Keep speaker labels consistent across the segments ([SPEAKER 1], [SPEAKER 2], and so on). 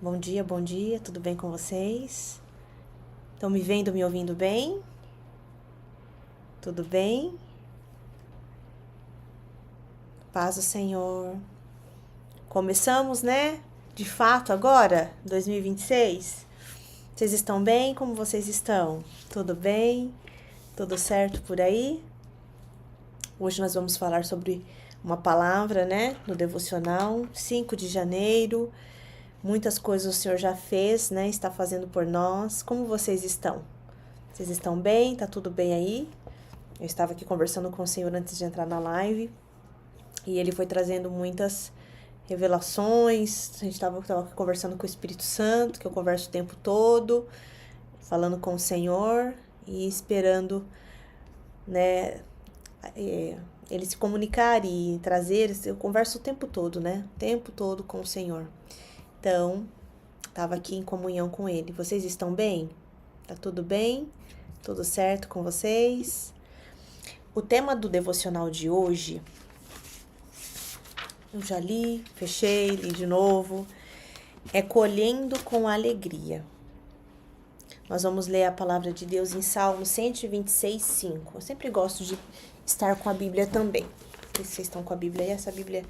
[SPEAKER 1] bom dia, tudo bem com vocês? Estão me vendo, me ouvindo bem? Tudo bem? Paz do Senhor. Começamos, né? De fato agora, 2026. Vocês estão bem? Como vocês estão? Tudo bem? Tudo certo por aí? Hoje nós vamos falar sobre uma palavra, né? No devocional, 5 de janeiro. Muitas coisas o Senhor já fez, né? Está fazendo por nós. Como vocês estão? Vocês estão bem? Tá tudo bem aí? Eu estava aqui conversando com o Senhor antes de entrar na live e ele foi trazendo muitas revelações. A gente estava conversando com o Espírito Santo, que eu converso o tempo todo, falando com o Senhor e esperando, né, ele se comunicar e trazer. Eu converso o tempo todo, né? O tempo todo com o Senhor. Então, estava aqui em comunhão com ele. Vocês estão bem? Tá tudo bem? Tudo certo com vocês? O tema do devocional de hoje, eu já li, fechei, li de novo, é colhendo com alegria. Nós vamos ler a palavra de Deus em Salmo 126, 5. Eu sempre gosto de estar com a Bíblia também. Não sei se vocês estão com a Bíblia aí, essa Bíblia,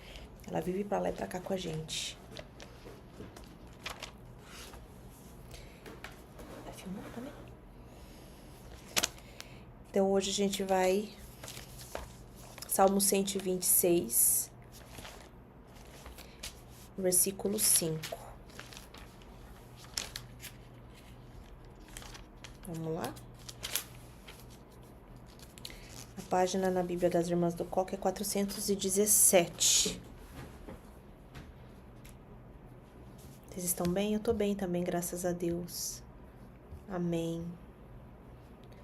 [SPEAKER 1] ela vive pra lá e pra cá com a gente. Vai filmar também? Então hoje a gente vai... Salmo 126, versículo 5. Vamos lá? A página na Bíblia das Irmãs do Coque é 417. Vocês estão bem? Eu tô bem também, graças a Deus. Amém.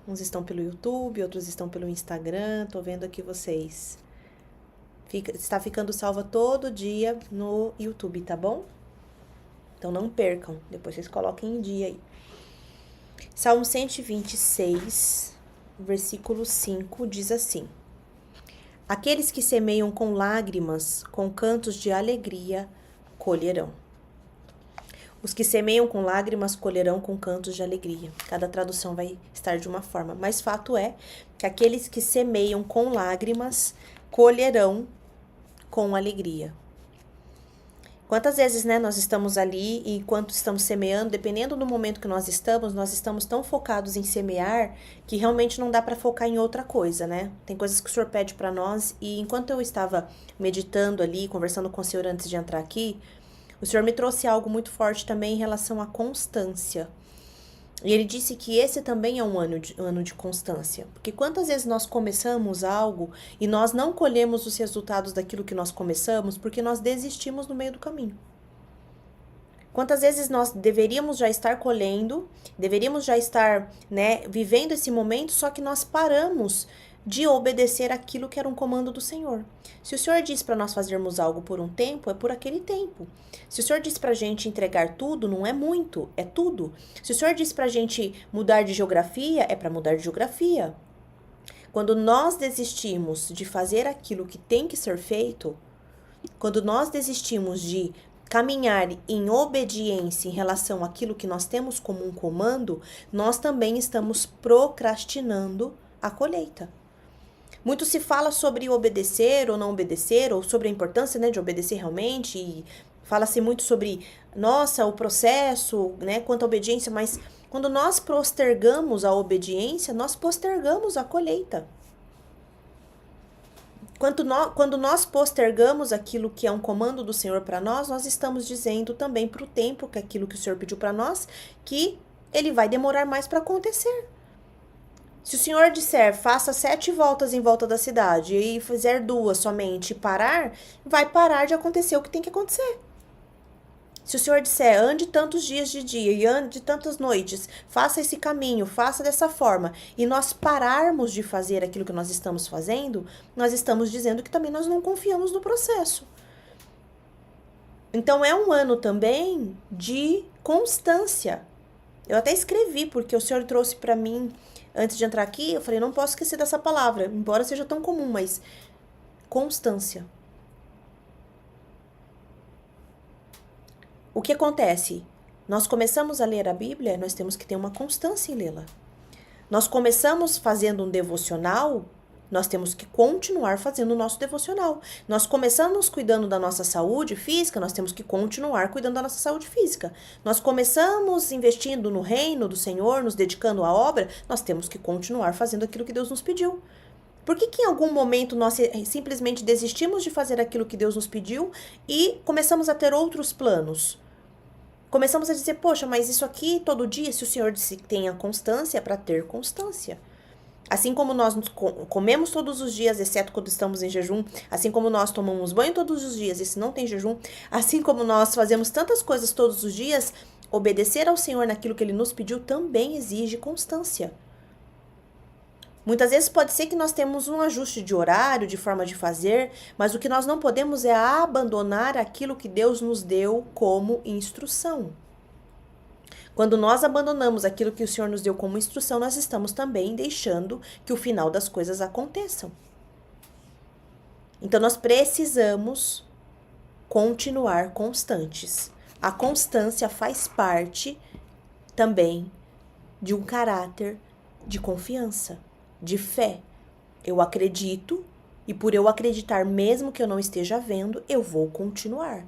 [SPEAKER 1] Uns estão pelo YouTube, outros estão pelo Instagram. Tô vendo aqui vocês. Está ficando salva todo dia no YouTube, tá bom? Então não percam. Depois vocês coloquem em dia aí. Salmo 126, versículo 5, diz assim: Aqueles que semeiam com lágrimas, com cantos de alegria, colherão. Os que semeiam com lágrimas colherão com cantos de alegria. Cada tradução vai estar de uma forma, mas fato é que aqueles que semeiam com lágrimas colherão com alegria. Quantas vezes, né, nós estamos ali e enquanto estamos semeando, dependendo do momento que nós estamos tão focados em semear que realmente não dá para focar em outra coisa, né? Tem coisas que o Senhor pede para nós e enquanto eu estava meditando ali, conversando com o Senhor antes de entrar aqui, o Senhor me trouxe algo muito forte também em relação à constância. E ele disse que esse também é um ano de constância. Porque quantas vezes nós começamos algo e nós não colhemos os resultados daquilo que nós começamos porque nós desistimos no meio do caminho. Quantas vezes nós deveríamos já estar colhendo, deveríamos já estar, né, vivendo esse momento, só que nós paramos de obedecer aquilo que era um comando do Senhor. Se o Senhor diz para nós fazermos algo por um tempo, é por aquele tempo. Se o Senhor diz para a gente entregar tudo, não é muito, é tudo. Se o Senhor diz para a gente mudar de geografia, é para mudar de geografia. Quando nós desistimos de fazer aquilo que tem que ser feito, quando nós desistimos de caminhar em obediência em relação àquilo que nós temos como um comando, nós também estamos procrastinando a colheita. Muito se fala sobre obedecer ou não obedecer, ou sobre a importância, né, de obedecer realmente, e fala-se muito sobre, nossa, o processo, né, quanto à obediência, mas quando nós postergamos a obediência, nós postergamos a colheita. Quando nós postergamos aquilo que é um comando do Senhor para nós estamos dizendo também para o tempo que aquilo que o Senhor pediu para nós, que ele vai demorar mais para acontecer. Se o Senhor disser, faça 7 voltas em volta da cidade e fizer 2 somente e parar, vai parar de acontecer o que tem que acontecer. Se o Senhor disser, ande tantos dias de dia e ande tantas noites, faça esse caminho, faça dessa forma, e nós pararmos de fazer aquilo que nós estamos fazendo, nós estamos dizendo que também nós não confiamos no processo. Então é um ano também de constância. Eu até escrevi, porque o Senhor trouxe para mim, antes de entrar aqui, eu falei, não posso esquecer dessa palavra, embora seja tão comum, mas constância. O que acontece? Nós começamos a ler a Bíblia, nós temos que ter uma constância em lê-la. Nós começamos fazendo um devocional, nós temos que continuar fazendo o nosso devocional. Nós começamos cuidando da nossa saúde física, nós temos que continuar cuidando da nossa saúde física. Nós começamos investindo no reino do Senhor, nos dedicando à obra, nós temos que continuar fazendo aquilo que Deus nos pediu. Por que em algum momento nós simplesmente desistimos de fazer aquilo que Deus nos pediu e começamos a ter outros planos? Começamos a dizer, poxa, mas isso aqui todo dia, se o Senhor disse que tenha constância, é para ter constância. Assim como nós comemos todos os dias, exceto quando estamos em jejum, assim como nós tomamos banho todos os dias, e se não tem jejum, assim como nós fazemos tantas coisas todos os dias, obedecer ao Senhor naquilo que Ele nos pediu também exige constância. Muitas vezes pode ser que nós temos um ajuste de horário, de forma de fazer, mas o que nós não podemos é abandonar aquilo que Deus nos deu como instrução. Quando nós abandonamos aquilo que o Senhor nos deu como instrução, nós estamos também deixando que o final das coisas aconteçam. Então, nós precisamos continuar constantes. A constância faz parte também de um caráter de confiança, de fé. Eu acredito e por eu acreditar, mesmo que eu não esteja vendo, eu vou continuar.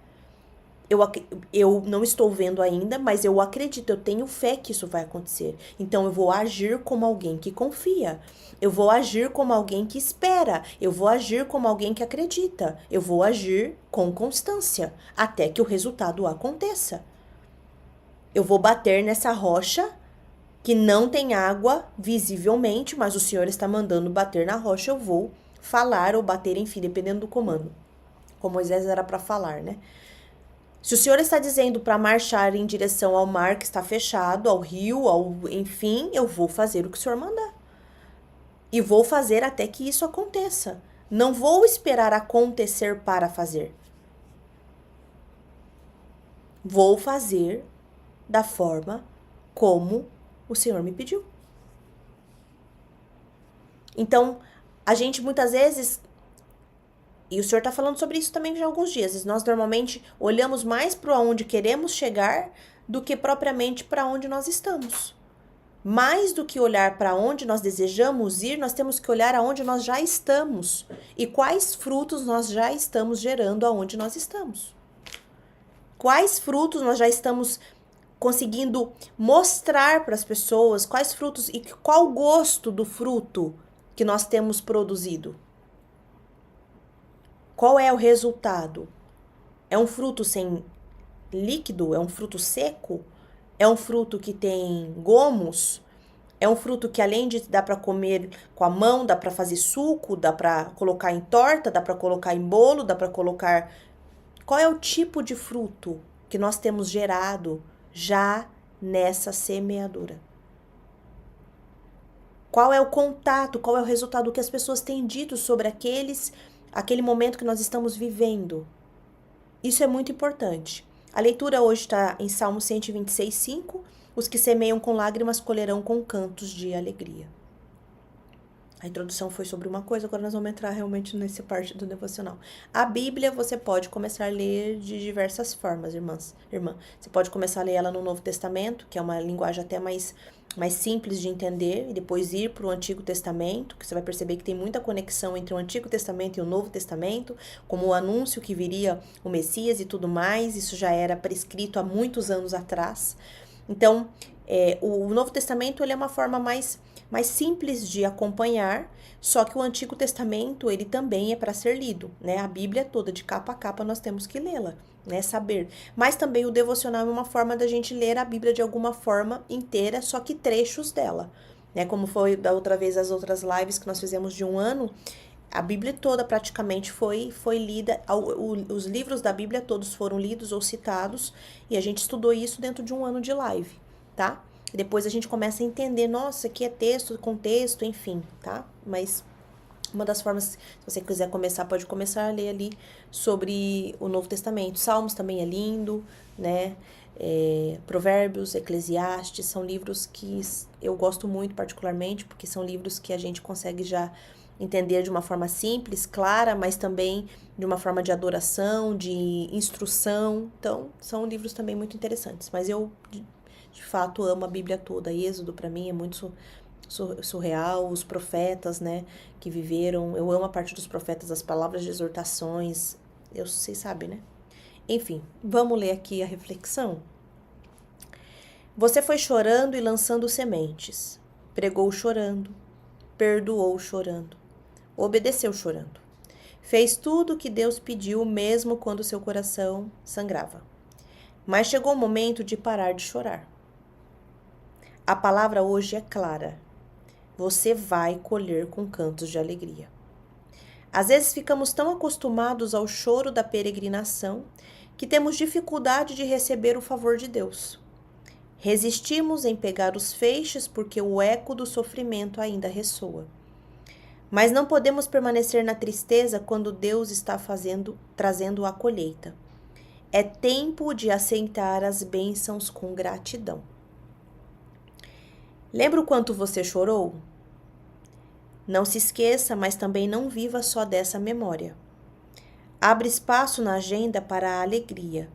[SPEAKER 1] Eu não estou vendo ainda, mas eu acredito, eu tenho fé que isso vai acontecer. Então, eu vou agir como alguém que confia. Eu vou agir como alguém que espera. Eu vou agir como alguém que acredita. Eu vou agir com constância, até que o resultado aconteça. Eu vou bater nessa rocha que não tem água visivelmente, mas o Senhor está mandando bater na rocha, eu vou falar ou bater, enfim, dependendo do comando. Com Moisés era para falar, né? Se o Senhor está dizendo para marchar em direção ao mar que está fechado, ao rio, enfim, eu vou fazer o que o Senhor mandar. E vou fazer até que isso aconteça. Não vou esperar acontecer para fazer. Vou fazer da forma como o Senhor me pediu. Então, a gente muitas vezes... E o Senhor está falando sobre isso também já há alguns dias. Nós normalmente olhamos mais para onde queremos chegar do que propriamente para onde nós estamos. Mais do que olhar para onde nós desejamos ir, nós temos que olhar aonde nós já estamos. E quais frutos nós já estamos gerando aonde nós estamos. Quais frutos nós já estamos conseguindo mostrar para as pessoas, quais frutos e qual o gosto do fruto que nós temos produzido. Qual é o resultado? É um fruto sem líquido? É um fruto seco? É um fruto que tem gomos? É um fruto que além de dá para comer com a mão, dá para fazer suco, dá para colocar em torta, dá para colocar em bolo, dá para colocar... Qual é o tipo de fruto que nós temos gerado já nessa semeadura? Qual é o contato, qual é o resultado que as pessoas têm dito sobre aquele momento que nós estamos vivendo? Isso é muito importante. A leitura hoje está em Salmo 126, 5. Os que semeiam com lágrimas colherão com cantos de alegria. A introdução foi sobre uma coisa, agora nós vamos entrar realmente nessa parte do devocional. A Bíblia você pode começar a ler de diversas formas, irmã. Você pode começar a ler ela no Novo Testamento, que é uma linguagem até mais simples de entender, e depois ir para o Antigo Testamento, que você vai perceber que tem muita conexão entre o Antigo Testamento e o Novo Testamento, como o anúncio que viria o Messias e tudo mais, isso já era prescrito há muitos anos atrás. Então, o Novo Testamento ele é uma forma mais simples de acompanhar, só que o Antigo Testamento ele também é para ser lido, né? A Bíblia toda, de capa a capa, nós temos que lê-la, né? Saber. Mas também o devocional é uma forma da gente ler a Bíblia de alguma forma inteira, só que trechos dela, né? Como foi da outra vez as outras lives que nós fizemos de um ano, a Bíblia toda praticamente foi lida, os livros da Bíblia todos foram lidos ou citados, e a gente estudou isso dentro de um ano de live, tá? E depois a gente começa a entender, nossa, aqui é texto, contexto, enfim, tá? Mas uma das formas, se você quiser começar, pode começar a ler ali sobre o Novo Testamento. Salmos também é lindo, né? Provérbios, Eclesiastes, são livros que eu gosto muito particularmente, porque são livros que a gente consegue já entender de uma forma simples, clara, mas também de uma forma de adoração, de instrução. Então, são livros também muito interessantes. Mas eu, de fato, amo a Bíblia toda. Êxodo, para mim, é muito surreal. Os profetas, né, que viveram. Eu amo a parte dos profetas, as palavras de exortações. Vocês sabem, né? Enfim, vamos ler aqui a reflexão. Você foi chorando e lançando sementes. Pregou chorando. Perdoou chorando. Obedeceu chorando. Fez tudo o que Deus pediu, mesmo quando seu coração sangrava. Mas chegou o momento de parar de chorar. A palavra hoje é clara. Você vai colher com cantos de alegria. Às vezes ficamos tão acostumados ao choro da peregrinação que temos dificuldade de receber o favor de Deus. Resistimos em pegar os feixes porque o eco do sofrimento ainda ressoa. Mas não podemos permanecer na tristeza quando Deus está trazendo a colheita. É tempo de aceitar as bênçãos com gratidão. Lembra o quanto você chorou? Não se esqueça, mas também não viva só dessa memória. Abre espaço na agenda para a alegria.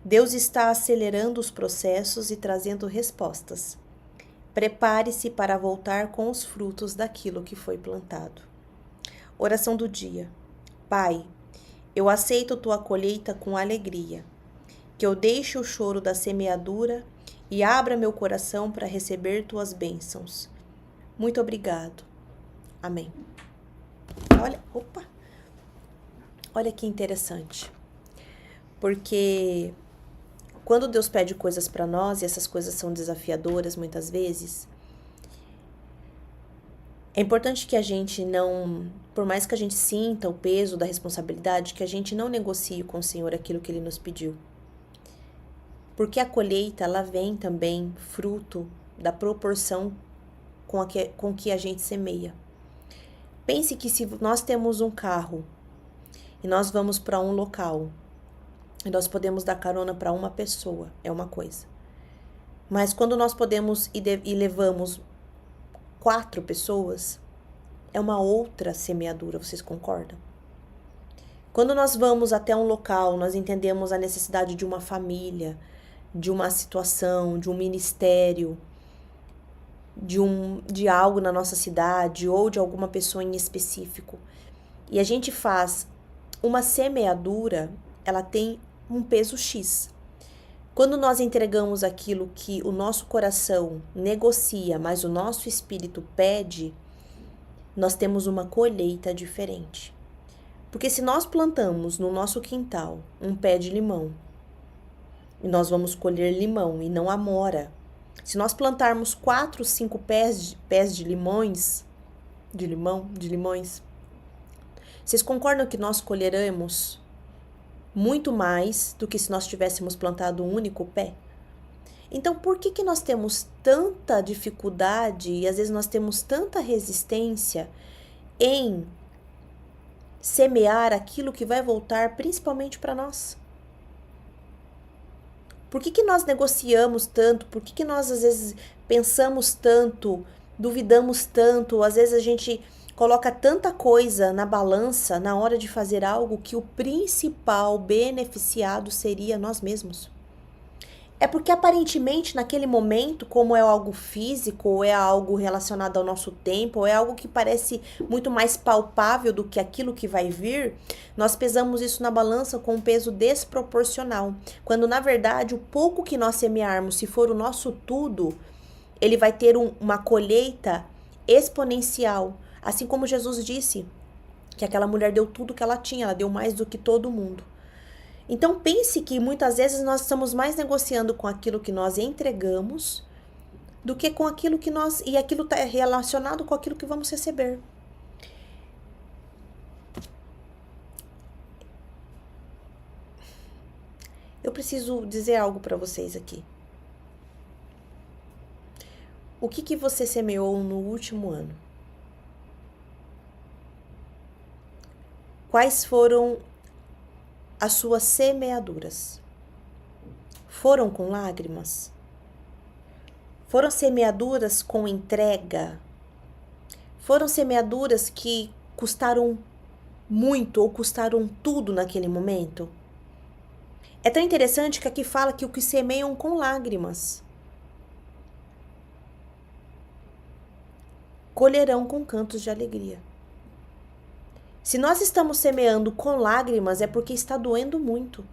[SPEAKER 1] Deus está acelerando os processos e trazendo respostas. Prepare-se para voltar com os frutos daquilo que foi plantado. Oração do dia. Pai, eu aceito tua colheita com alegria. Que eu deixe o choro da semeadura e abra meu coração para receber tuas bênçãos. Muito obrigado. Amém. Olha que interessante. Porque quando Deus pede coisas para nós, e essas coisas são desafiadoras muitas vezes, é importante que a gente não, por mais que a gente sinta o peso da responsabilidade, que a gente não negocie com o Senhor aquilo que Ele nos pediu. Porque a colheita, ela vem também fruto da proporção com que a gente semeia. Pense que se nós temos um carro e nós vamos para um local, e nós podemos dar carona para uma pessoa, é uma coisa. Mas quando nós podemos e levamos 4 pessoas, é uma outra semeadura, vocês concordam? Quando nós vamos até um local, nós entendemos a necessidade de uma família, de uma situação, de um ministério, de algo na nossa cidade ou de alguma pessoa em específico. E a gente faz uma semeadura, ela tem um peso X. Quando nós entregamos aquilo que o nosso coração negocia, mas o nosso espírito pede, nós temos uma colheita diferente. Porque se nós plantamos no nosso quintal um pé de limão, e nós vamos colher limão e não amora. Se nós plantarmos 4, 5 pés de limões, vocês concordam que nós colheremos muito mais do que se nós tivéssemos plantado um único pé? Então, por que nós temos tanta dificuldade e às vezes nós temos tanta resistência em semear aquilo que vai voltar principalmente para nós? Por que nós negociamos tanto? Por que nós às vezes pensamos tanto, duvidamos tanto? Às vezes a gente coloca tanta coisa na balança na hora de fazer algo que o principal beneficiado seria nós mesmos. É porque aparentemente naquele momento, como é algo físico, ou é algo relacionado ao nosso tempo, ou é algo que parece muito mais palpável do que aquilo que vai vir, nós pesamos isso na balança com um peso desproporcional. Quando na verdade o pouco que nós semearmos, se for o nosso tudo, ele vai ter uma colheita exponencial. Assim como Jesus disse que aquela mulher deu tudo que ela tinha, ela deu mais do que todo mundo. Então pense que muitas vezes nós estamos mais negociando com aquilo que nós entregamos do que com aquilo que nós... E aquilo está relacionado com aquilo que vamos receber. Eu preciso dizer algo para vocês aqui. O que você semeou no último ano? Quais foram as suas semeaduras? Foram com lágrimas? Foram semeaduras com entrega? Foram semeaduras que custaram muito ou custaram tudo naquele momento? É tão interessante que aqui fala que o que semeiam com lágrimas colherão com cantos de alegria. Se nós estamos semeando com lágrimas, é porque está doendo muito.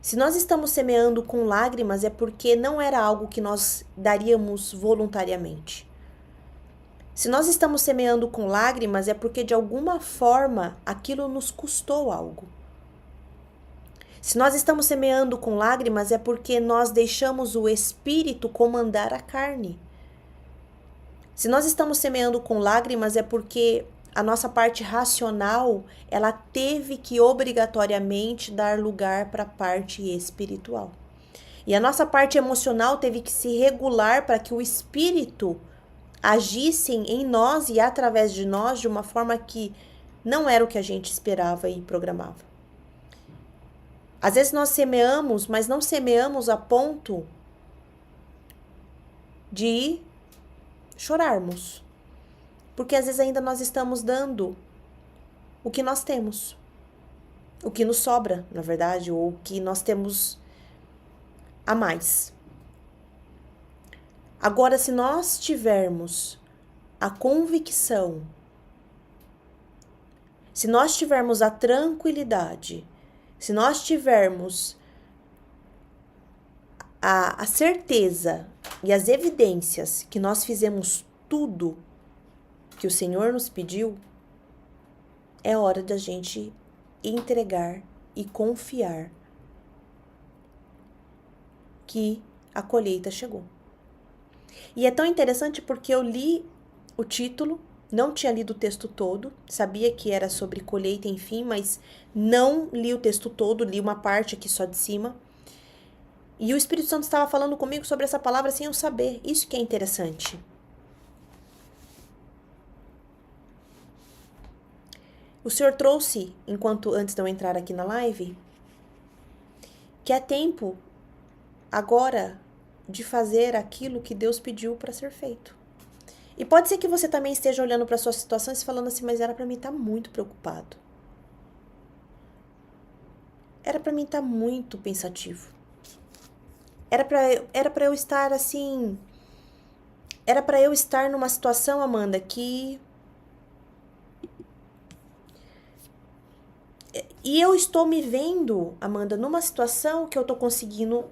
[SPEAKER 1] Se nós estamos semeando com lágrimas, é porque não era algo que nós daríamos voluntariamente. Se nós estamos semeando com lágrimas, é porque de alguma forma aquilo nos custou algo. Se nós estamos semeando com lágrimas, é porque nós deixamos o espírito comandar a carne. Se nós estamos semeando com lágrimas, é porque a nossa parte racional, ela teve que obrigatoriamente dar lugar para a parte espiritual. E a nossa parte emocional teve que se regular para que o espírito agisse em nós e através de nós de uma forma que não era o que a gente esperava e programava. Às vezes nós semeamos, mas não semeamos a ponto de chorarmos. Porque às vezes ainda nós estamos dando o que nós temos. O que nos sobra, na verdade, ou o que nós temos a mais. Agora, se nós tivermos a convicção, se nós tivermos a tranquilidade, se nós tivermos a certeza e as evidências que nós fizemos tudo que o Senhor nos pediu, é hora da gente entregar e confiar que a colheita chegou. E é tão interessante porque eu li o título, não tinha lido o texto todo, sabia que era sobre colheita, enfim, mas não li o texto todo, li uma parte aqui só de cima. E o Espírito Santo estava falando comigo sobre essa palavra sem eu saber. Isso que é interessante. O Senhor trouxe, antes de eu entrar aqui na live, que é tempo agora de fazer aquilo que Deus pediu para ser feito. E pode ser que você também esteja olhando para suas situações e falando assim, mas era para mim estar muito preocupado. Era para mim estar muito pensativo. Era para eu estar assim... Era para eu estar numa situação, Amanda, que... E eu estou me vendo, Amanda, numa situação que eu estou conseguindo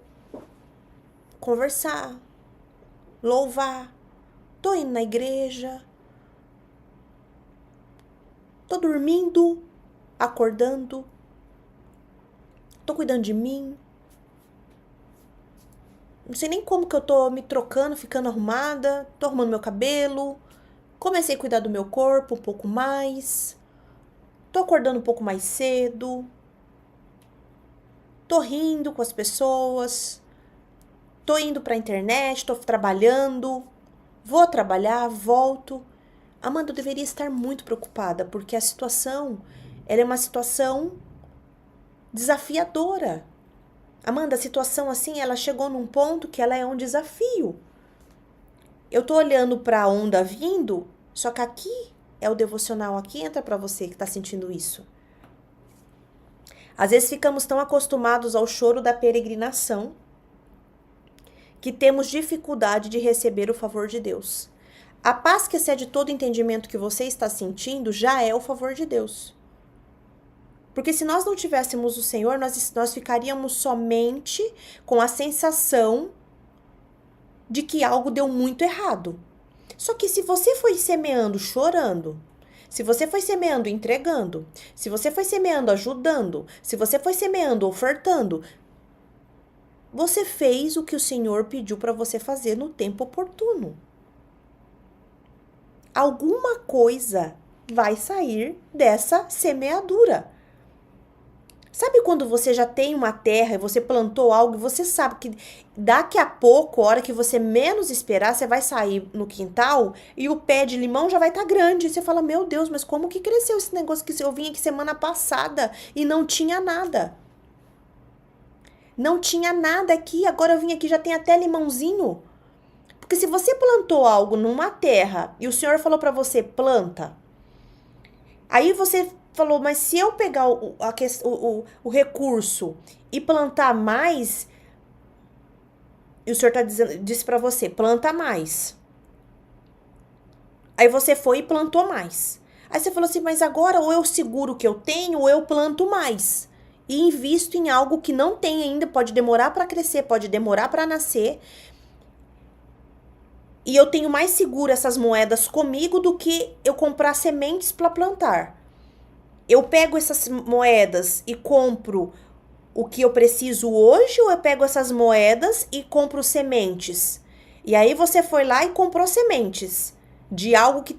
[SPEAKER 1] conversar, louvar, tô indo na igreja, tô dormindo, acordando, tô cuidando de mim. Não sei nem como que eu tô me trocando, ficando arrumada, tô arrumando meu cabelo, comecei a cuidar do meu corpo um pouco mais, tô acordando um pouco mais cedo, tô rindo com as pessoas, tô indo pra internet, tô trabalhando, vou trabalhar, volto. Amanda, eu deveria estar muito preocupada, porque a situação, ela é uma situação desafiadora. Amanda, a situação assim, ela chegou num ponto que ela é um desafio. Eu tô olhando pra onda vindo, só que aqui é o devocional, aqui entra pra você que tá sentindo isso. Às vezes ficamos tão acostumados ao choro da peregrinação que temos dificuldade de receber o favor de Deus. A paz que excede todo entendimento que você está sentindo já é o favor de Deus. Porque se nós não tivéssemos o Senhor, nós ficaríamos somente com a sensação de que algo deu muito errado. Só que se você foi semeando chorando, se você foi semeando entregando, se você foi semeando ajudando, se você foi semeando ofertando, você fez o que o Senhor pediu para você fazer no tempo oportuno. Alguma coisa vai sair dessa semeadura. Sabe quando você já tem uma terra e você plantou algo e você sabe que daqui a pouco, a hora que você menos esperar, você vai sair no quintal e o pé de limão já vai estar grande. E você fala, meu Deus, mas como que cresceu esse negócio que eu vim aqui semana passada e não tinha nada? Não tinha nada aqui, agora eu vim aqui já tem até limãozinho. Porque se você plantou algo numa terra e o Senhor falou para você, planta. Aí você falou, mas se eu pegar o recurso e plantar mais, e o Senhor disse para você, planta mais. Aí você foi e plantou mais. Aí você falou assim, mas agora ou eu seguro o que eu tenho ou eu planto mais. E invisto em algo que não tem ainda, pode demorar para crescer, pode demorar para nascer. E eu tenho mais seguro essas moedas comigo do que eu comprar sementes para plantar. Eu pego essas moedas e compro o que eu preciso hoje ou eu pego essas moedas e compro sementes? E aí você foi lá e comprou sementes de algo que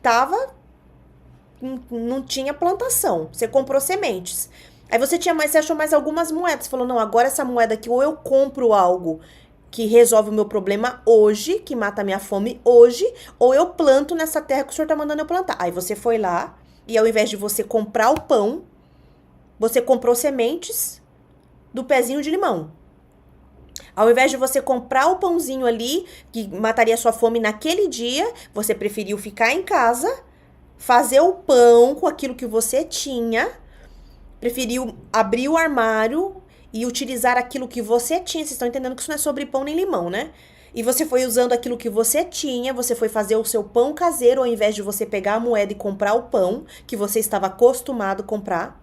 [SPEAKER 1] não tinha plantação. Você comprou sementes. Aí você achou mais algumas moedas. Falou, não, agora essa moeda aqui, ou eu compro algo que resolve o meu problema hoje, que mata a minha fome hoje, ou eu planto nessa terra que o Senhor tá mandando eu plantar. Aí você foi lá e ao invés de você comprar o pão, você comprou sementes do pezinho de limão. Ao invés de você comprar o pãozinho ali, que mataria a sua fome naquele dia, você preferiu ficar em casa, fazer o pão com aquilo que você tinha, preferiu abrir o armário e utilizar aquilo que você tinha. Vocês estão entendendo que isso não é sobre pão nem limão, né? E você foi usando aquilo que você tinha, você foi fazer o seu pão caseiro, ao invés de você pegar a moeda e comprar o pão que você estava acostumado a comprar.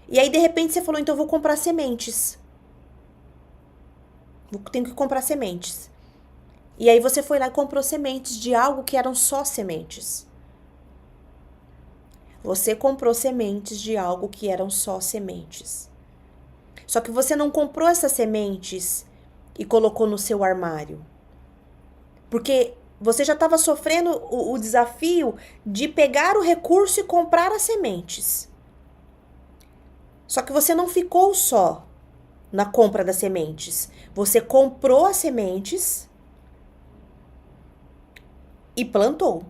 [SPEAKER 1] E aí, de repente, você falou, então eu vou comprar sementes. Tenho que comprar sementes. E aí você foi lá e comprou sementes de algo que eram só sementes. Você comprou sementes de algo que eram só sementes. Só que você não comprou essas sementes e colocou no seu armário. Porque você já estava sofrendo o desafio de pegar o recurso e comprar as sementes. Só que você não ficou só na compra das sementes. Você comprou as sementes e plantou.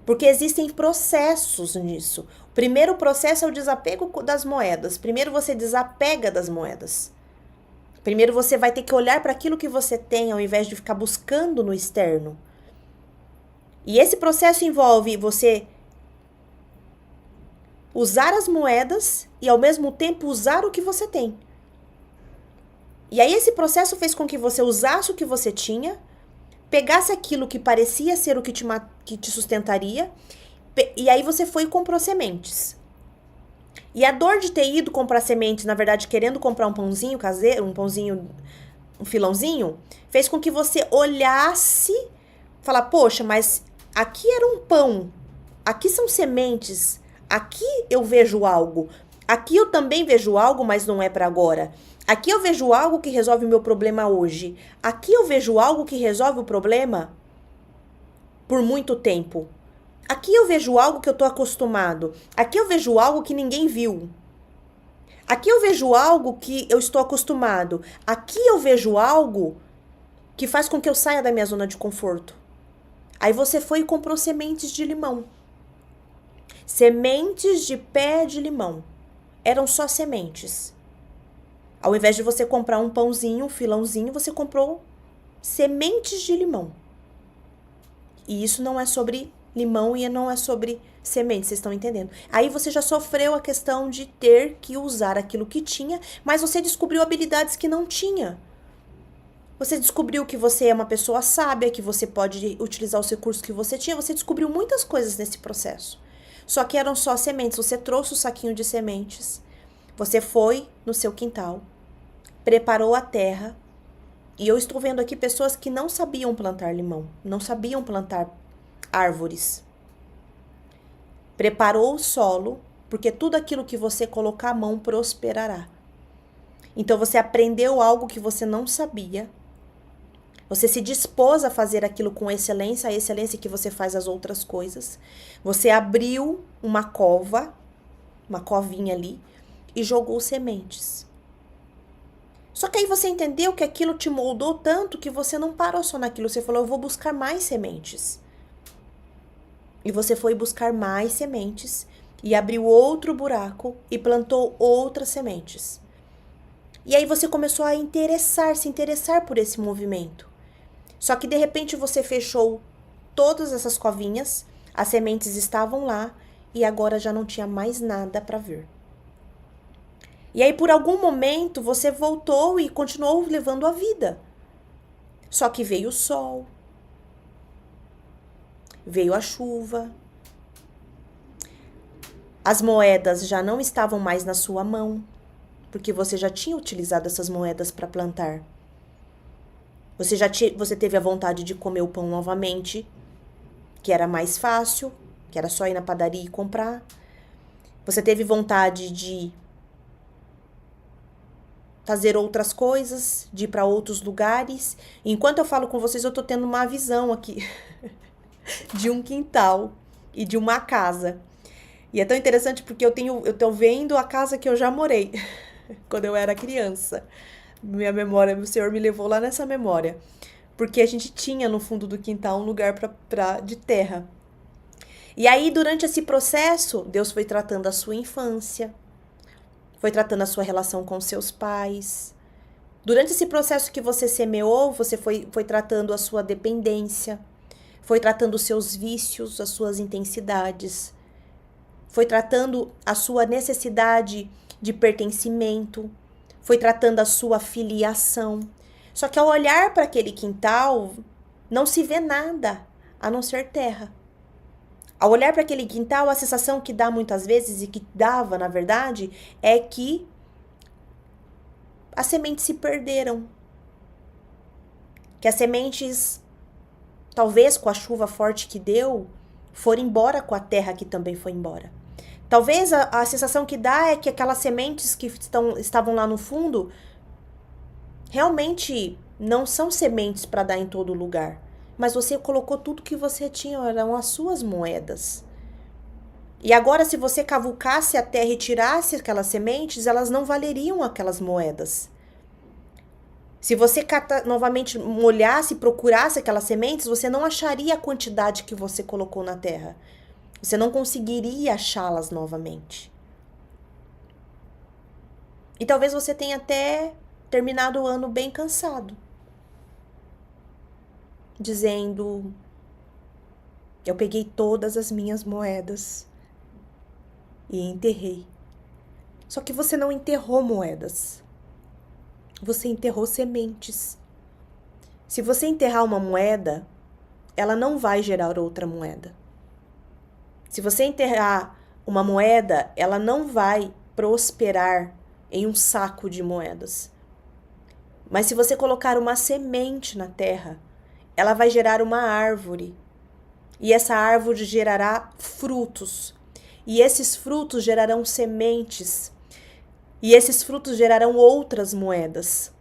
[SPEAKER 1] Porque existem processos nisso. O primeiro processo é o desapego das moedas. Primeiro você desapega das moedas. Primeiro você vai ter que olhar para aquilo que você tem ao invés de ficar buscando no externo. E esse processo envolve você usar as moedas e ao mesmo tempo usar o que você tem. E aí esse processo fez com que você usasse o que você tinha, pegasse aquilo que parecia ser o que te sustentaria, e aí você foi e comprou sementes. E a dor de ter ido comprar sementes, na verdade, querendo comprar um pãozinho caseiro, um filãozinho, fez com que você olhasse, falar, poxa, mas aqui era um pão, aqui são sementes, aqui eu vejo algo, aqui eu também vejo algo, mas não é para agora. Aqui eu vejo algo que resolve o meu problema hoje. Aqui eu vejo algo que resolve o problema por muito tempo. Aqui eu vejo algo que eu tô acostumado. Aqui eu vejo algo que ninguém viu. Aqui eu vejo algo que eu estou acostumado. Aqui eu vejo algo que faz com que eu saia da minha zona de conforto. Aí você foi e comprou sementes de limão. Sementes de pé de limão. Eram só sementes. Ao invés de você comprar um pãozinho, um filãozinho, você comprou sementes de limão. E isso não é sobre limão e não é sobre sementes, vocês estão entendendo? Aí você já sofreu a questão de ter que usar aquilo que tinha, mas você descobriu habilidades que não tinha. Você descobriu que você é uma pessoa sábia, que você pode utilizar os recursos que você tinha. Você descobriu muitas coisas nesse processo. Só que eram só sementes. Você trouxe o saquinho de sementes. Você foi no seu quintal, preparou a terra, e eu estou vendo aqui pessoas que não sabiam plantar limão, não sabiam plantar árvores. Preparou o solo, porque tudo aquilo que você colocar a mão prosperará. Então você aprendeu algo que você não sabia, você se dispôs a fazer aquilo com excelência, a excelência que você faz as outras coisas. Você abriu uma covinha ali, e jogou sementes. Só que aí você entendeu que aquilo te moldou tanto que você não parou só naquilo. Você falou, eu vou buscar mais sementes. E você foi buscar mais sementes e abriu outro buraco e plantou outras sementes. E aí você começou a se interessar por esse movimento. Só que de repente você fechou todas essas covinhas, as sementes estavam lá e agora já não tinha mais nada para vir. E aí por algum momento você voltou e continuou levando a vida. Só que veio o sol, veio a chuva, as moedas já não estavam mais na sua mão, porque você já tinha utilizado essas moedas para plantar. Você teve a vontade de comer o pão novamente, que era mais fácil, que era só ir na padaria e comprar. Você teve vontade de fazer outras coisas, de ir para outros lugares. E enquanto eu falo com vocês, eu tô tendo uma visão aqui de um quintal e de uma casa. E é tão interessante porque eu tô vendo a casa que eu já morei quando eu era criança. Minha memória, o Senhor me levou lá nessa memória. Porque a gente tinha no fundo do quintal um lugar de terra. E aí, durante esse processo, Deus foi tratando a sua infância, foi tratando a sua relação com seus pais. Durante esse processo que você semeou, você foi tratando a sua dependência, foi tratando os seus vícios, as suas intensidades, foi tratando a sua necessidade de pertencimento, foi tratando a sua filiação. Só que ao olhar para aquele quintal, não se vê nada a não ser terra. Ao olhar para aquele quintal, a sensação que dá muitas vezes, e que dava, na verdade, é que as sementes se perderam. Que as sementes, talvez com a chuva forte que deu, foram embora com a terra que também foi embora. Talvez a sensação que dá é que aquelas sementes que estavam lá no fundo realmente não são sementes para dar em todo lugar. Mas você colocou tudo que você tinha, eram as suas moedas. E agora, se você cavucasse a terra e tirasse aquelas sementes, elas não valeriam aquelas moedas. Se você novamente molhasse e procurasse aquelas sementes, você não acharia a quantidade que você colocou na terra. Você não conseguiria achá-las novamente. E talvez você tenha até terminado o ano bem cansado, dizendo: eu peguei todas as minhas moedas e enterrei. Só que você não enterrou moedas. Você enterrou sementes. Se você enterrar uma moeda, ela não vai gerar outra moeda. Se você enterrar uma moeda, ela não vai prosperar em um saco de moedas. Mas se você colocar uma semente na terra, ela vai gerar uma árvore. E essa árvore gerará frutos. E esses frutos gerarão sementes. E esses frutos gerarão outras moedas.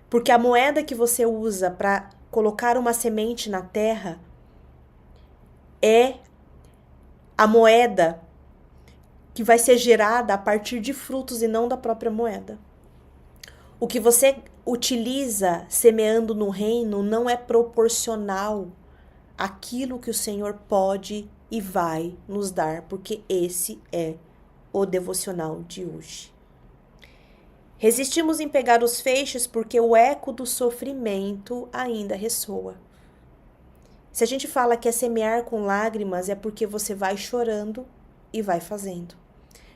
[SPEAKER 1] Porque a moeda que você usa para colocar uma semente na terra é a moeda que vai ser gerada a partir de frutos e não da própria moeda. O que você utiliza semeando no reino não é proporcional àquilo que o Senhor pode e vai nos dar, porque esse é o devocional de hoje. Resistimos em pegar os feixes porque o eco do sofrimento ainda ressoa. Se a gente fala que é semear com lágrimas, é porque você vai chorando e vai fazendo.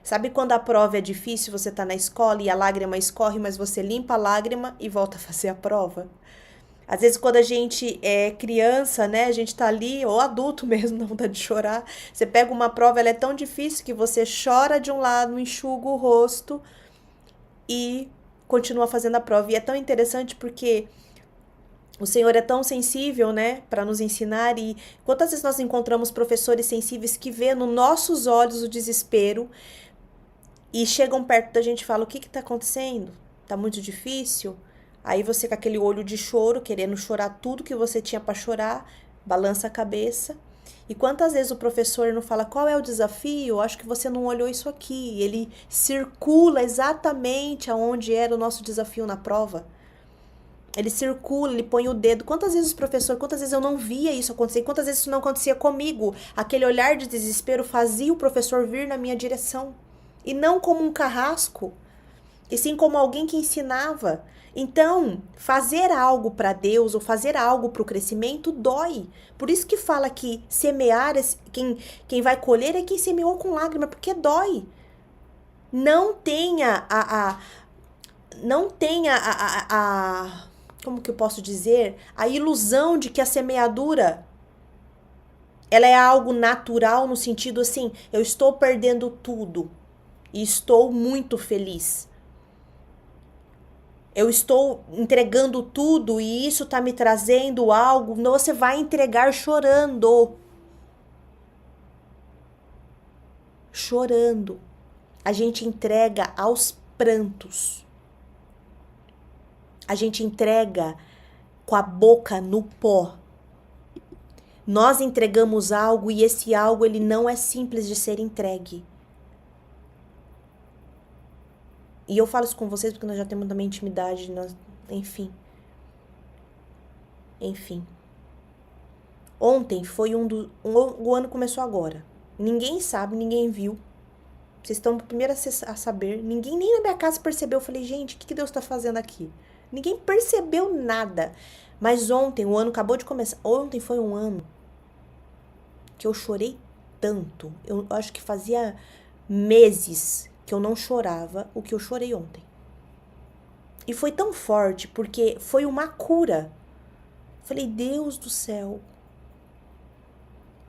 [SPEAKER 1] Sabe quando a prova é difícil, você tá na escola e a lágrima escorre, mas você limpa a lágrima e volta a fazer a prova? Às vezes quando a gente é criança, né, a gente tá ali, ou adulto mesmo, não dá de chorar, você pega uma prova, ela é tão difícil que você chora de um lado, enxuga o rosto e continua fazendo a prova. E é tão interessante porque o Senhor é tão sensível, né, para nos ensinar. E quantas vezes nós encontramos professores sensíveis que vê nos nossos olhos o desespero e chegam perto da gente e falam: o que está acontecendo? Tá muito difícil? Aí você com aquele olho de choro, querendo chorar tudo que você tinha para chorar, balança a cabeça. E quantas vezes o professor não fala: qual é o desafio? Acho que você não olhou isso aqui. Ele circula exatamente aonde era o nosso desafio na prova. Ele circula, ele põe o dedo. Quantas vezes quantas vezes eu não via isso acontecer? Quantas vezes isso não acontecia comigo? Aquele olhar de desespero fazia o professor vir na minha direção. E não como um carrasco, e sim como alguém que ensinava. Então, fazer algo para Deus ou fazer algo para o crescimento dói. Por isso que fala que semear, quem vai colher é quem semeou com lágrima, porque dói. Não tenha não tenha como que eu posso dizer? A ilusão de que a semeadura ela é algo natural no sentido assim, eu estou perdendo tudo e estou muito feliz. Eu estou entregando tudo e isso está me trazendo algo. Não, você vai entregar chorando. Chorando. A gente entrega aos prantos. A gente entrega com a boca no pó. Nós entregamos algo e esse algo ele não é simples de ser entregue. E eu falo isso com vocês porque nós já temos também intimidade, enfim. Ontem foi o ano começou agora. Ninguém sabe, ninguém viu. Vocês estão primeiro a saber. Ninguém nem na minha casa percebeu. Eu falei, gente, o que Deus está fazendo aqui? Ninguém percebeu nada. Mas ontem, o ano acabou de começar. Ontem foi um ano que eu chorei tanto. Eu acho que fazia meses que eu não chorava o que eu chorei ontem. E foi tão forte porque foi uma cura. Falei, Deus do céu.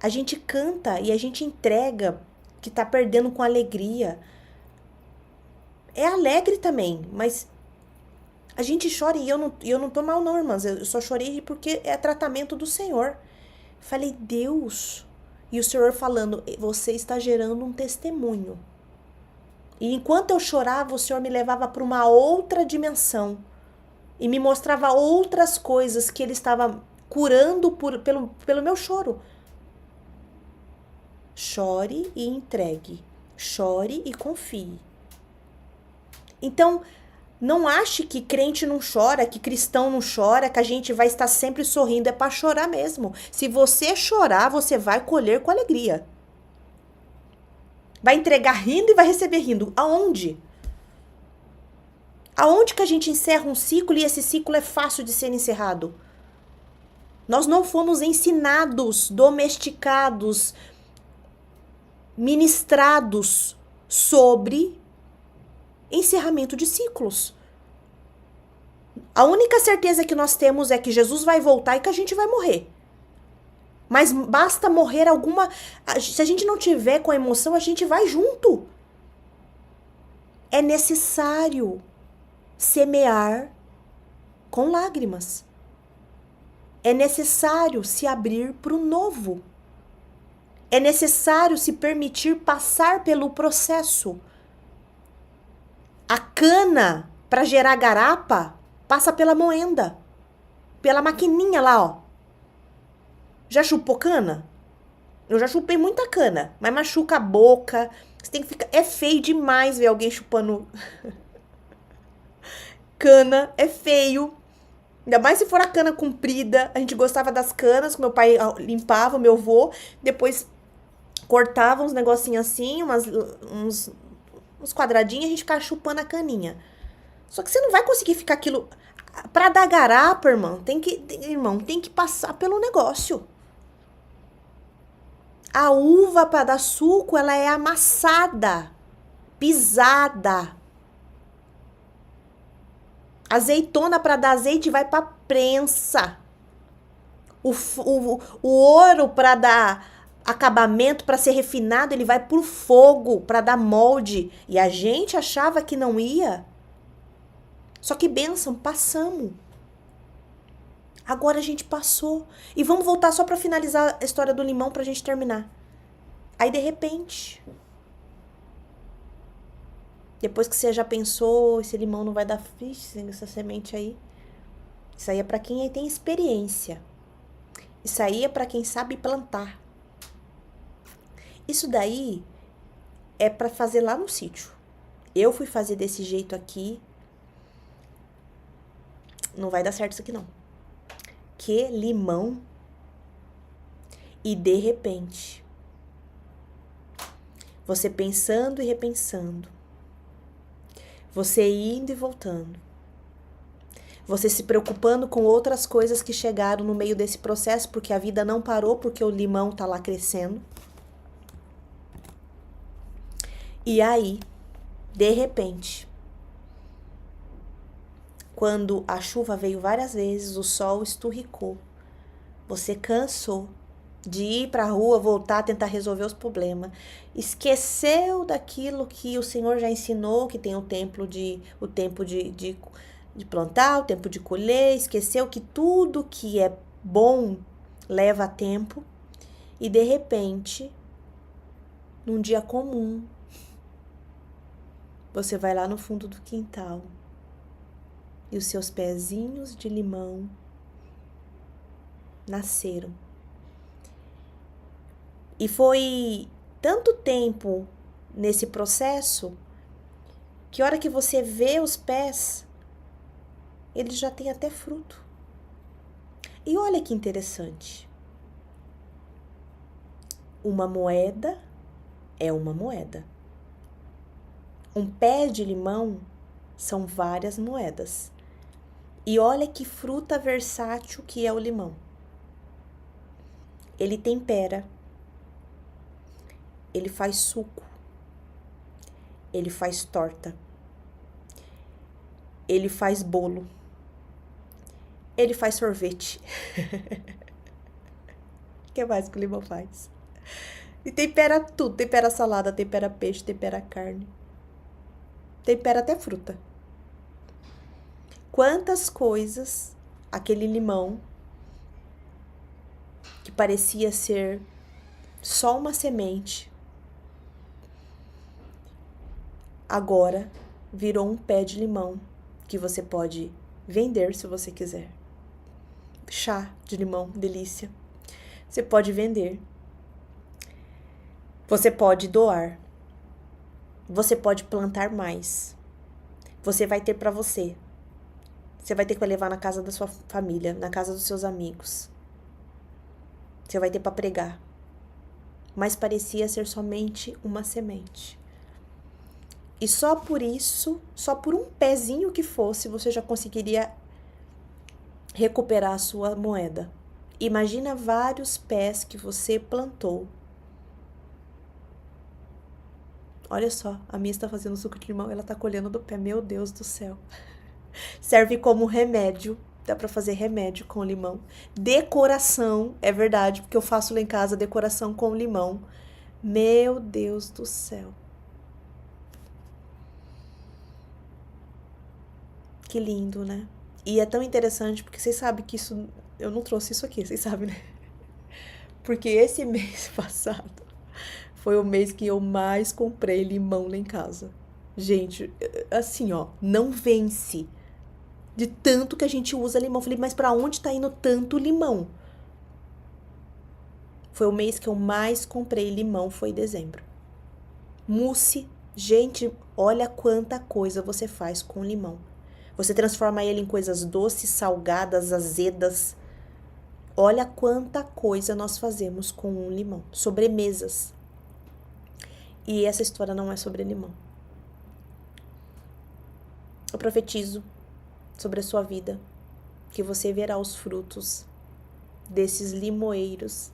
[SPEAKER 1] A gente canta e a gente entrega que tá perdendo com alegria. É alegre também, mas a gente chora e eu não tô mal não, irmãs. Eu só chorei porque é tratamento do Senhor. Falei, Deus. E o Senhor falando, você está gerando um testemunho. E enquanto eu chorava, o Senhor me levava para uma outra dimensão. E me mostrava outras coisas que Ele estava curando pelo meu choro. Chore e entregue. Chore e confie. Então, não ache que crente não chora, que cristão não chora, que a gente vai estar sempre sorrindo. É para chorar mesmo. Se você chorar, você vai colher com alegria. Vai entregar rindo e vai receber rindo. Aonde? Aonde que a gente encerra um ciclo e esse ciclo é fácil de ser encerrado? Nós não fomos ensinados, domesticados, ministrados sobre encerramento de ciclos. A única certeza que nós temos é que Jesus vai voltar e que a gente vai morrer. Mas basta morrer alguma... Se a gente não tiver com a emoção, a gente vai junto. É necessário semear com lágrimas. É necessário se abrir para o novo. É necessário se permitir passar pelo processo. A cana, para gerar garapa, passa pela moenda. Pela maquininha lá, ó. Já chupou cana? Eu já chupei muita cana, mas machuca a boca. Você tem que ficar... É feio demais ver alguém chupando cana. É feio. Ainda mais se for a cana comprida. A gente gostava das canas, que meu pai limpava, meu avô. Depois cortava uns negocinhos assim, uns quadradinhos, a gente ficava chupando a caninha. Só que você não vai conseguir ficar aquilo... Pra dar garapa, irmão, tem que passar pelo negócio. A uva para dar suco, ela é amassada, pisada. Azeitona para dar azeite vai para prensa. O ouro para dar acabamento, para ser refinado, ele vai pro fogo, para dar molde. E a gente achava que não ia. Só que bênção, passamos. Agora a gente passou. E vamos voltar só para finalizar a história do limão pra gente terminar. Aí, de repente, depois que você já pensou, esse limão não vai dar essa semente aí. Isso aí é para quem tem experiência. Isso aí é para quem sabe plantar. Isso daí é para fazer lá no sítio. Eu fui fazer desse jeito aqui. Não vai dar certo isso aqui não. Que limão. E de repente, você pensando e repensando, Você indo e voltando. Você se preocupando com outras coisas que chegaram no meio desse processo, porque a vida não parou, porque o limão tá lá crescendo. E aí, de repente, quando a chuva veio várias vezes, o sol esturricou, você cansou de ir para a rua, voltar, tentar resolver os problemas, esqueceu daquilo que o Senhor já ensinou, que tem o tempo de plantar, o tempo de colher, esqueceu que tudo que é bom leva tempo, e de repente, num dia comum, você vai lá no fundo do quintal e os seus pezinhos de limão nasceram. E foi tanto tempo nesse processo que a hora que você vê os pés, eles já têm até fruto. E olha que interessante. Uma moeda é uma moeda. Um pé de limão são várias moedas. E olha que fruta versátil que é o limão. Ele tempera, ele faz suco, ele faz torta, ele faz bolo, ele faz sorvete. O que mais que o limão faz? E tempera tudo, tempera salada, tempera peixe, tempera carne, tempera até fruta. Quantas coisas aquele limão, que parecia ser só uma semente, agora virou um pé de limão que você pode vender se você quiser. Chá de limão, delícia. Você pode vender. Você pode doar. Você pode plantar mais. Você vai ter para você. Você vai ter que levar na casa da sua família, na casa dos seus amigos. Você vai ter para pregar. Mas parecia ser somente uma semente. E só por isso, só por um pezinho que fosse, você já conseguiria recuperar a sua moeda. Imagina vários pés que você plantou. Olha só, a minha está fazendo suco de limão, ela está colhendo do pé. Meu Deus do céu. Serve como remédio. Dá para fazer remédio com limão. Decoração, é verdade, porque eu faço lá em casa decoração com limão. Meu Deus do céu. Que lindo, né? E é tão interessante porque vocês sabem que isso... Eu não trouxe isso aqui, vocês sabem, né? Porque esse mês passado foi o mês que eu mais comprei limão lá em casa. Gente, assim, ó, não vence. De tanto que a gente usa limão. Falei, mas pra onde tá indo tanto limão? Foi o mês que eu mais comprei limão, foi dezembro. Mousse, gente, olha quanta coisa você faz com limão. Você transforma ele em coisas doces, salgadas, azedas. Olha quanta coisa nós fazemos com um limão. Sobremesas. E essa história não é sobre limão. Eu profetizo sobre a sua vida que você verá os frutos desses limoeiros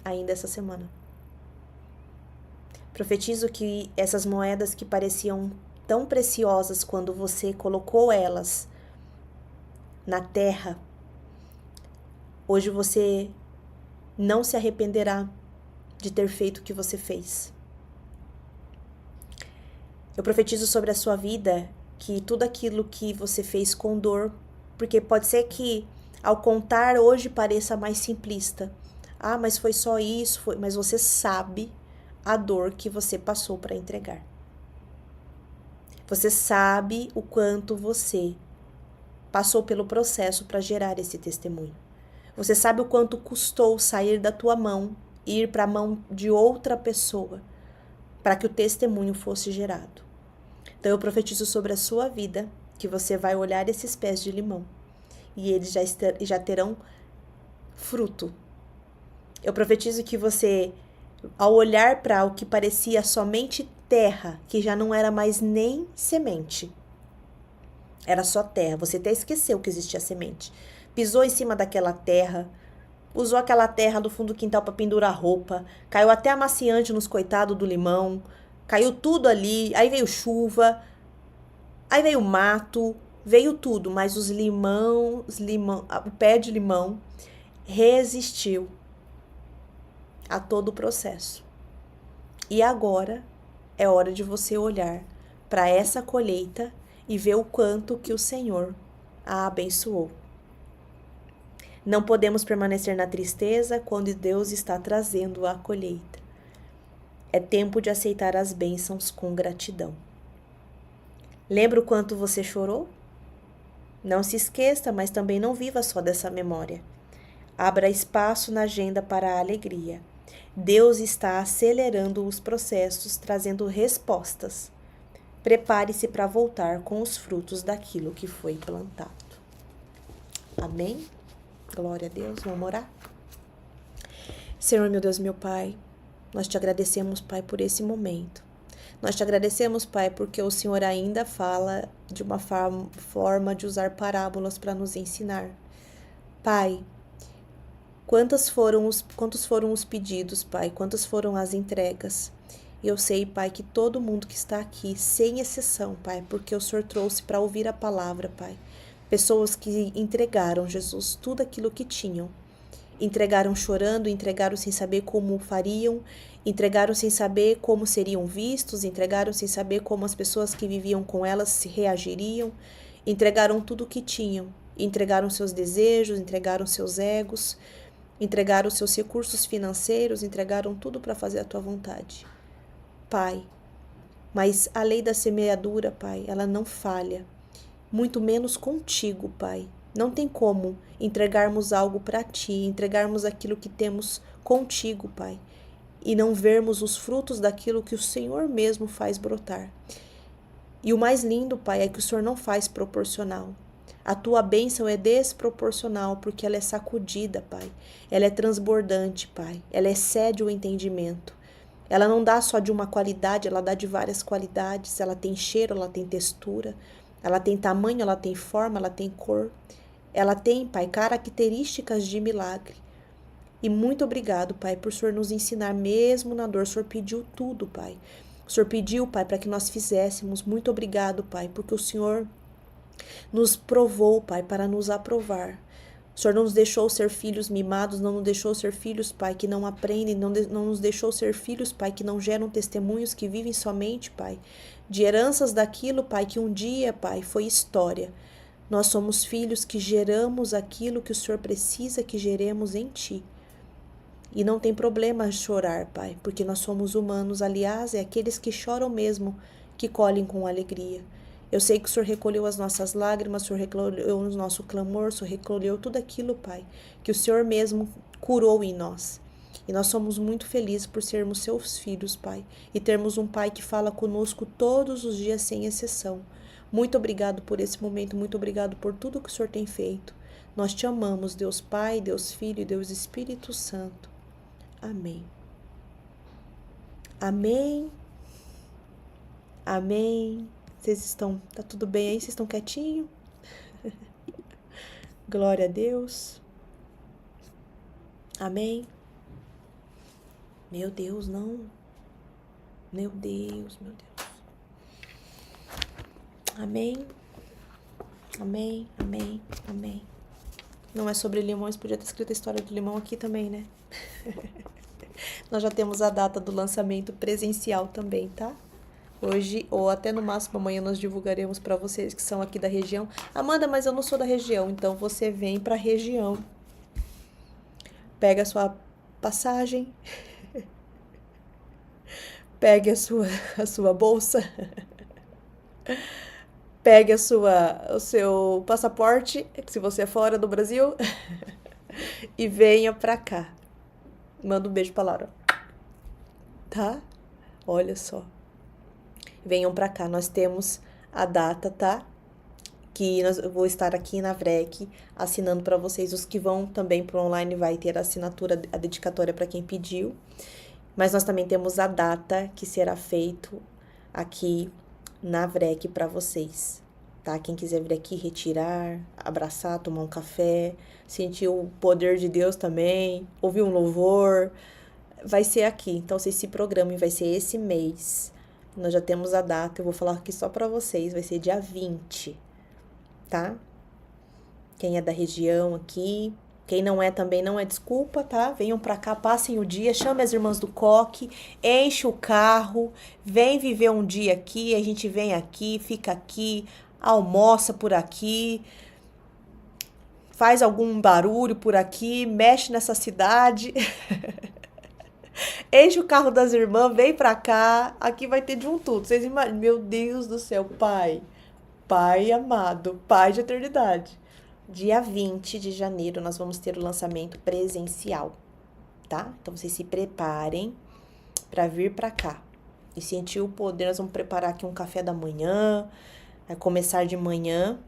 [SPEAKER 1] ainda essa semana. Profetizo que essas moedas que pareciam tão preciosas quando você colocou elas na terra, hoje você não se arrependerá de ter feito o que você fez. Eu profetizo sobre a sua vida que tudo aquilo que você fez com dor, porque pode ser que ao contar hoje pareça mais simplista. Ah, mas foi só isso, mas você sabe a dor que você passou para entregar. Você sabe o quanto você passou pelo processo para gerar esse testemunho. Você sabe o quanto custou sair da tua mão e ir para a mão de outra pessoa para que o testemunho fosse gerado. Então eu profetizo sobre a sua vida que você vai olhar esses pés de limão e eles já terão fruto. Eu profetizo que você Ao olhar para o que parecia somente terra, que já não era mais nem semente. Era só terra. Você até esqueceu que existia semente. Pisou em cima daquela terra, usou aquela terra do fundo do quintal para pendurar roupa, caiu até amaciante nos coitados do limão, caiu tudo ali, aí veio chuva, aí veio mato, veio tudo, mas o pé de limão resistiu a todo o processo. E agora é hora de você olhar para essa colheita e ver o quanto que o Senhor a abençoou. Não podemos permanecer na tristeza quando Deus está trazendo a colheita. É tempo de aceitar as bênçãos com gratidão. Lembra o quanto você chorou? Não se esqueça, mas também não viva só dessa memória. Abra espaço na agenda para a alegria. Deus está acelerando os processos, trazendo respostas. Prepare-se para voltar com os frutos daquilo que foi plantado. Amém? Glória a Deus. Vamos orar? Senhor, meu Deus, meu Pai, nós te agradecemos, Pai, por esse momento. Nós te agradecemos, Pai, porque o Senhor ainda fala de uma forma de usar parábolas para nos ensinar. Pai, quantos foram os pedidos, Pai? Quantas foram as entregas? E eu sei, Pai, que todo mundo que está aqui, sem exceção, Pai, porque o Senhor trouxe para ouvir a palavra, Pai. Pessoas que entregaram, Jesus, tudo aquilo que tinham. Entregaram chorando, entregaram sem saber como fariam, entregaram sem saber como seriam vistos, entregaram sem saber como as pessoas que viviam com elas se reagiriam, entregaram tudo o que tinham, entregaram seus desejos, entregaram seus egos, entregaram seus recursos financeiros, entregaram tudo para fazer a tua vontade. Pai, mas a lei da semeadura, Pai, ela não falha, muito menos contigo, Pai. Não tem como entregarmos algo para ti, entregarmos aquilo que temos contigo, Pai, e não vermos os frutos daquilo que o Senhor mesmo faz brotar. E o mais lindo, Pai, é que o Senhor não faz proporcional. A tua bênção é desproporcional porque ela é sacudida, Pai. Ela é transbordante, Pai. Ela excede o entendimento. Ela não dá só de uma qualidade, ela dá de várias qualidades. Ela tem cheiro, ela tem textura, ela tem tamanho, ela tem forma, ela tem cor. Ela tem, Pai, características de milagre. E muito obrigado, Pai, por o Senhor nos ensinar mesmo na dor. O Senhor pediu tudo, Pai. O Senhor pediu, Pai, para que nós fizéssemos. Muito obrigado, Pai, porque o Senhor nos provou, Pai, para nos aprovar. O Senhor não nos deixou ser filhos mimados, não nos deixou ser filhos, Pai, que não aprendem, não nos deixou ser filhos, Pai, que não geram testemunhos, que vivem somente, Pai, de heranças daquilo, Pai, que um dia, Pai, foi história. Nós somos filhos que geramos aquilo que o Senhor precisa que geremos em Ti. E não tem problema chorar, Pai, porque nós somos humanos. Aliás, é aqueles que choram mesmo que colhem com alegria. Eu sei que o Senhor recolheu as nossas lágrimas, o Senhor recolheu o nosso clamor, o Senhor recolheu tudo aquilo, Pai, que o Senhor mesmo curou em nós. E nós somos muito felizes por sermos seus filhos, Pai, e termos um Pai que fala conosco todos os dias sem exceção. Muito obrigado por esse momento, muito obrigado por tudo que o Senhor tem feito. Nós te amamos, Deus Pai, Deus Filho e Deus Espírito Santo. Amém. Amém. Amém. Tá tudo bem aí? Vocês estão quietinhos? Glória a Deus. Amém. Meu Deus, não. Meu Deus, meu Deus. Amém. Amém, amém, amém. Não é sobre limões, podia ter escrito a história do limão aqui também, né? Nós já temos a data do lançamento presencial também, tá? Hoje, ou até no máximo amanhã, nós divulgaremos para vocês que são aqui da região. Amanda, mas eu não sou da região, então você vem para a região. Pega a sua passagem, pegue a sua bolsa, pegue o seu passaporte, se você é fora do Brasil, e venha para cá. Manda um beijo pra Laura. Tá? Olha só. Venham para cá, nós temos a data, tá? Que eu vou estar aqui na VREC assinando para vocês. Os que vão também pro online vai ter a assinatura, a dedicatória para quem pediu. Mas nós também temos a data que será feito aqui na VREC para vocês, tá? Quem quiser vir aqui retirar, abraçar, tomar um café, sentir o poder de Deus também, ouvir um louvor, vai ser aqui. Então vocês se programem, vai ser esse mês. Nós já temos a data, eu vou falar aqui só para vocês, vai ser dia 20, tá? Quem é da região aqui, quem não é também não é desculpa, tá? Venham pra cá, passem o dia, chame as irmãs do coque, enche o carro, vem viver um dia aqui, a gente vem aqui, fica aqui, almoça por aqui, faz algum barulho por aqui, mexe nessa cidade. Enche o carro das irmãs, vem pra cá, aqui vai ter de um tudo. Vocês imaginam? Meu Deus do céu, Pai, Pai amado, Pai de eternidade. Dia 20 de janeiro nós vamos ter o lançamento presencial, tá? Então vocês se preparem para vir para cá e sentir o poder. Nós vamos preparar aqui um café da manhã, vai começar de manhã,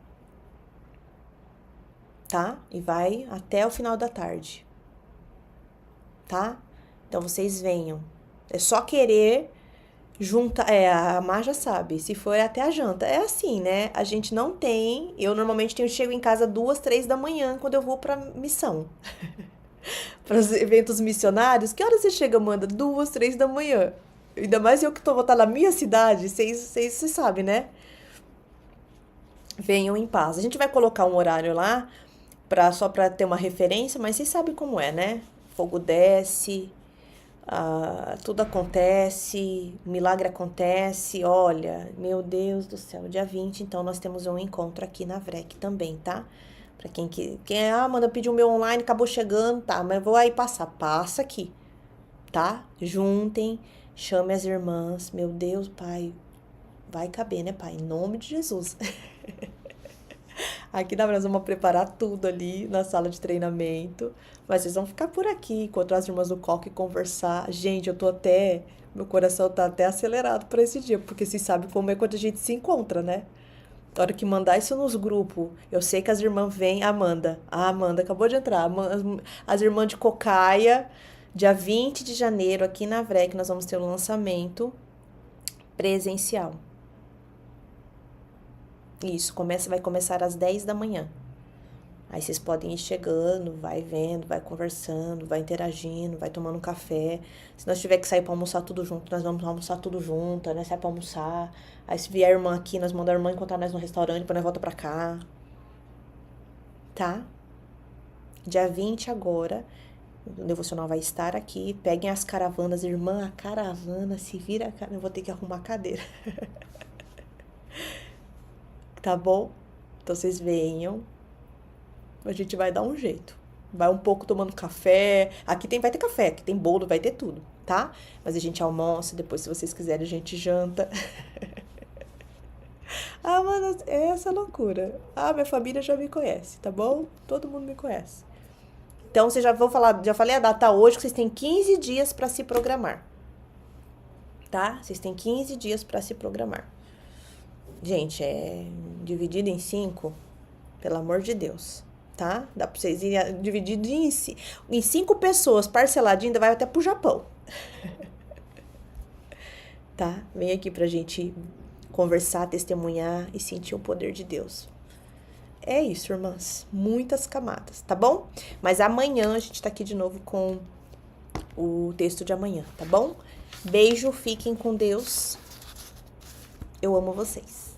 [SPEAKER 1] tá? E vai até o final da tarde, tá? Então vocês venham. É só querer junta, a Mar já sabe, se for até a janta. É assim, né? A gente não tem. Eu normalmente chego em casa 2, 3 da manhã quando eu vou pra missão. Para os eventos missionários. Que horas você chega, Amanda? 2, 3 da manhã. Ainda mais eu que vou estar na minha cidade. Vocês sabem, né? Venham em paz. A gente vai colocar um horário lá só pra ter uma referência, mas vocês sabem como é, né? Fogo desce. Tudo acontece, milagre acontece, olha, meu Deus do céu, dia 20, então nós temos um encontro aqui na VREC também, tá? Pra quem Amanda pediu o meu online, acabou chegando, tá, mas eu vou aí passa aqui, tá? Juntem, chame as irmãs, meu Deus, Pai, vai caber, né, Pai? Em nome de Jesus. Aqui nós vamos preparar tudo ali na sala de treinamento. Mas vocês vão ficar por aqui, encontrar as irmãs do coque e conversar. Gente, meu coração tá até acelerado para esse dia, porque vocês sabem como é quando a gente se encontra, né? Na hora que mandar isso nos grupos, eu sei que as irmãs vêm, Amanda acabou de entrar, as irmãs de Cocaia, dia 20 de janeiro, aqui na VREC, nós vamos ter um lançamento presencial. Isso, vai começar às 10 da manhã. Aí vocês podem ir chegando, vai vendo, vai conversando, vai interagindo, vai tomando um café. Se nós tiver que sair pra almoçar tudo junto, nós vamos almoçar tudo junto, né? Sai pra almoçar. Aí se vier a irmã aqui, nós mandamos a irmã encontrar nós no restaurante, depois nós volta pra cá. Tá? Dia 20 agora, o devocional vai estar aqui. Peguem as caravanas, irmã, a caravana, se vira, eu vou ter que arrumar a cadeira. Tá bom? Então vocês venham. A gente vai dar um jeito. Vai um pouco tomando café. Aqui vai ter café, aqui tem bolo, vai ter tudo, tá? Mas a gente almoça, depois, se vocês quiserem, a gente janta. Mano, é essa loucura. Minha família já me conhece, tá bom? Todo mundo me conhece. Então, já falei a data hoje, que vocês têm 15 dias pra se programar. Tá? Vocês têm 15 dias pra se programar. Gente, é dividido em 5, pelo amor de Deus, tá? Dá pra vocês irem dividido em 5 pessoas, parceladinho, ainda vai até pro Japão. Tá? Vem aqui pra gente conversar, testemunhar e sentir o poder de Deus. É isso, irmãs. Muitas camadas, tá bom? Mas amanhã a gente tá aqui de novo com o texto de amanhã, tá bom? Beijo, fiquem com Deus. Eu amo vocês.